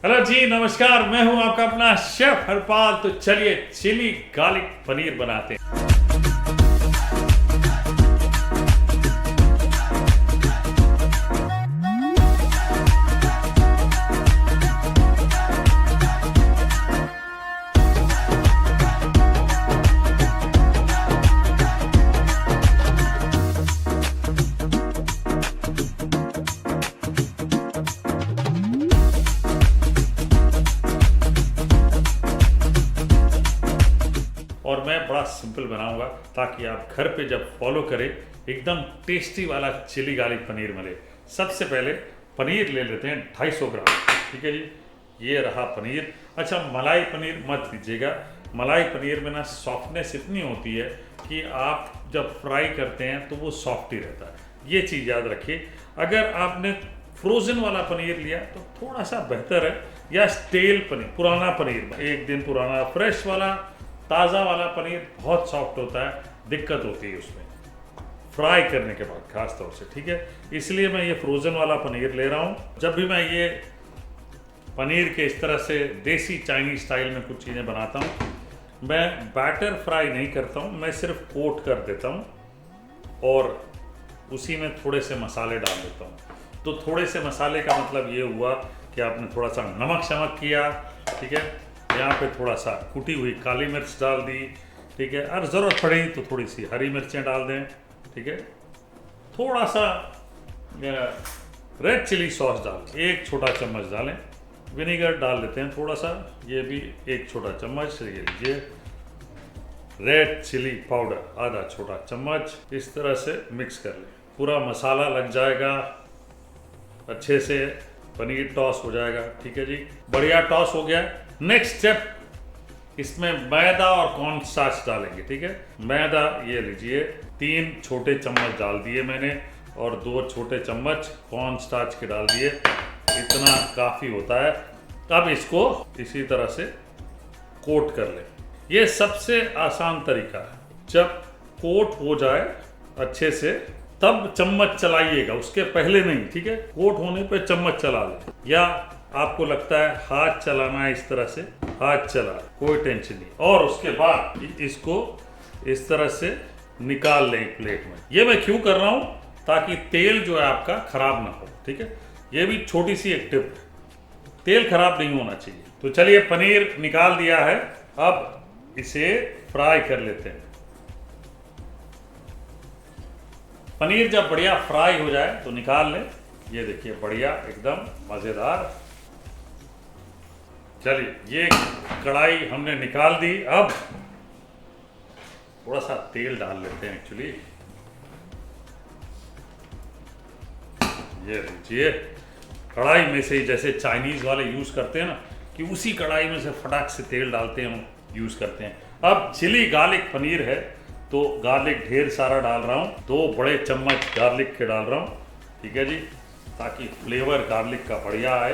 Hello जी, नमस्कार। मैं हूं आपका अपना शेफ हरपाल। तो चलिए चिली गार्लिक पनीर बनाते हैं। और मैं बड़ा सिंपल बनाऊंगा ताकि आप घर पे जब फॉलो करें एकदम टेस्टी वाला चिली गार्लिक पनीर मिले। सबसे पहले पनीर ले लेते हैं 250 ग्राम। ठीक है जी, ये रहा पनीर। अच्छा, मलाई पनीर मत लीजिएगा। मलाई पनीर में ना सॉफ्टनेस इतनी होती है कि आप जब फ्राई करते हैं तो वो सॉफ्ट ही रहता है। ये चीज़ याद रखिए। अगर आपने फ्रोज़न वाला पनीर लिया तो थोड़ा सा बेहतर है, या स्टेल पनीर, पुराना पनीर, एक दिन पुराना। फ्रेश वाला ताज़ा वाला पनीर बहुत सॉफ्ट होता है, दिक्कत होती है उसमें फ्राई करने के बाद खास तौर से। ठीक है, इसलिए मैं ये फ्रोज़न वाला पनीर ले रहा हूँ। जब भी मैं ये पनीर के इस तरह से देसी चाइनीज़ स्टाइल में कुछ चीज़ें बनाता हूँ, मैं बैटर फ्राई नहीं करता हूँ, मैं सिर्फ कोट कर देता हूँ और उसी में थोड़े से मसाले डाल देता हूँ। तो थोड़े से मसाले का मतलब ये हुआ कि आपने थोड़ा सा नमक शमक किया, ठीक है, यहाँ पे थोड़ा सा कुटी हुई काली मिर्च डाल दी, ठीक है, और ज़रूरत पड़ी तो थोड़ी सी हरी मिर्चें डाल दें, ठीक है, थोड़ा सा रेड चिली सॉस डाल, 1 छोटा चम्मच डालें। विनेगर डाल लेते हैं थोड़ा सा, ये भी 1 छोटा चम्मच। ये लीजिए रेड चिली पाउडर आधा छोटा चम्मच। इस तरह से मिक्स कर लें, पूरा मसाला लग जाएगा अच्छे से, पनीर टॉस हो जाएगा। ठीक है जी, बढ़िया टॉस हो गया। नेक्स्ट स्टेप, इसमें मैदा और कॉर्न स्टार्च डालेंगे। ठीक है, मैदा ये लीजिए 3 छोटे चम्मच डाल दिए मैंने, और 2 छोटे चम्मच कॉर्न स्टार्च के डाल दिए। इतना काफ़ी होता है। अब इसको इसी तरह से कोट कर लें। ये सबसे आसान तरीका है। जब कोट हो जाए अच्छे से तब चम्मच चलाइएगा, उसके पहले नहीं। ठीक है, कोट होने पे चम्मच चला लें, या आपको लगता है हाथ चलाना है इस तरह से, हाथ चला, कोई टेंशन नहीं। और उसके बाद इसको इस तरह से निकाल लें एक प्लेट में। ये मैं क्यों कर रहा हूँ, ताकि तेल जो है आपका खराब ना हो। ठीक है, ये भी छोटी सी एक टिप है, तेल खराब नहीं होना चाहिए। तो चलिए पनीर निकाल दिया है, अब इसे फ्राई कर लेते हैं। पनीर जब बढ़िया फ्राई हो जाए तो निकाल लें। ये देखिए बढ़िया एकदम मज़ेदार। चलिए ये कढ़ाई हमने निकाल दी। अब थोड़ा सा तेल डाल लेते हैं। एक्चुअली ये लीजिए, कढ़ाई में से जैसे चाइनीज़ वाले यूज़ करते हैं ना, कि उसी कढ़ाई में से फटाक से तेल डालते हैं, यूज़ करते हैं। अब चिली गार्लिक पनीर है तो गार्लिक ढेर सारा डाल रहा हूँ, 2 बड़े चम्मच गार्लिक के डाल रहा हूँ। ठीक है जी, ताकि फ्लेवर गार्लिक का बढ़िया आए।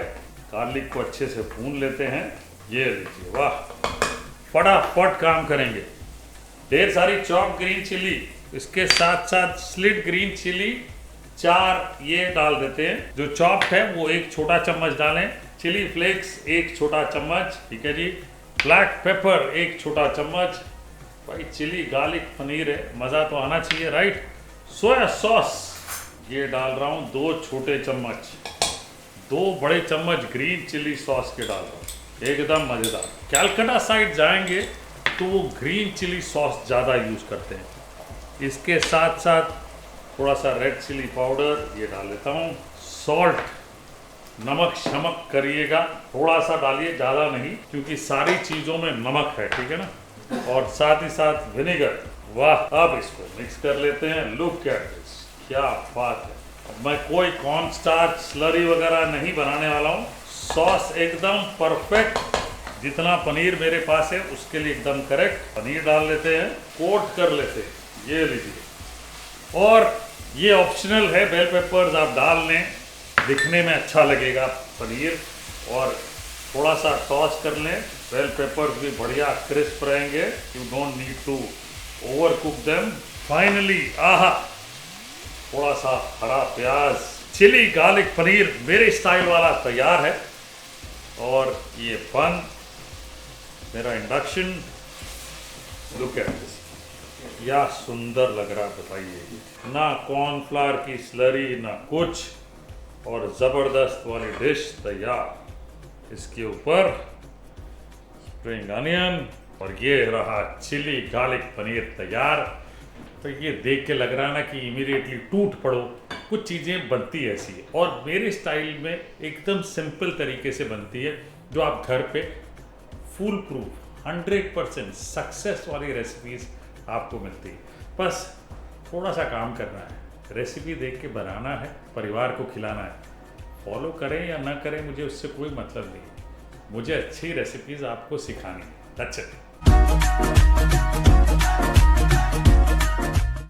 गार्लिक को अच्छे से भून लेते हैं। ये लीजिए, वाह, फटाफट काम करेंगे। ढेर सारी चॉप ग्रीन चिली, इसके साथ साथ स्लिट ग्रीन चिली 4 ये डाल देते हैं। जो चॉप है वो 1 छोटा चम्मच डालें। चिली फ्लेक्स 1 छोटा चम्मच। ठीक है जी, ब्लैक पेपर 1 छोटा चम्मच। भाई चिली गार्लिक पनीर है, मज़ा तो आना चाहिए, राइट। सोया सॉस ये डाल रहा हूँ 2 छोटे चम्मच। 2 बड़े चम्मच ग्रीन चिली सॉस के डाल रहा हूँ, एकदम मज़ेदार। कैलकाटा साइड जाएंगे तो वो ग्रीन चिली सॉस ज़्यादा यूज़ करते हैं। इसके साथ साथ थोड़ा सा रेड चिली पाउडर ये डाल लेता हूँ। सॉल्ट, नमक शमक करिएगा, थोड़ा सा डालिए, ज़्यादा नहीं, क्योंकि सारी चीज़ों में नमक है। ठीक है ना, और साथ ही साथ विनेगर। वाह, अब इसको मिक्स कर लेते हैं। लुक एट दिस, क्या बात है। अब मैं कोई कॉर्न स्टार्च स्लरी वगैरह नहीं बनाने वाला हूँ। सॉस एकदम परफेक्ट, जितना पनीर मेरे पास है उसके लिए एकदम करेक्ट। पनीर डाल लेते हैं, कोट कर लेते हैं। ये लीजिए, और ये ऑप्शनल है, बेल पेपर्स आप डाल लें, दिखने में अच्छा लगेगा पनीर। और थोड़ा सा टॉस कर लें, बेल पेपर्स भी बढ़िया क्रिस्प रहेंगे। You don't need to overcook them. Finally आहा, थोड़ा सा हरा प्याज, चिली गार्लिक पनीर मेरे स्टाइल वाला तैयार है। और ये बन मेरा इंडक्शन, लुक एट दिस, क्या सुंदर लग रहा है बताइए। ना कॉर्नफ्लावर की स्लरी ना कुछ, और ज़बरदस्त वाली डिश तैयार। इसके ऊपर स्प्रिंग अनियन और ये रहा चिली गार्लिक पनीर तैयार। तो ये देख के लग रहा है ना कि इमीडिएटली टूट पड़ो। कुछ चीज़ें बनती ऐसी है और मेरे स्टाइल में एकदम सिंपल तरीके से बनती है, जो आप घर पे फुल प्रूफ 100% सक्सेस वाली रेसिपीज़ आपको मिलती है। बस थोड़ा सा काम करना है, रेसिपी देख के बनाना है, परिवार को खिलाना है। फॉलो करें या ना करें मुझे उससे कोई मतलब नहीं, मुझे अच्छी रेसिपीज़ आपको सिखानी है। That's it.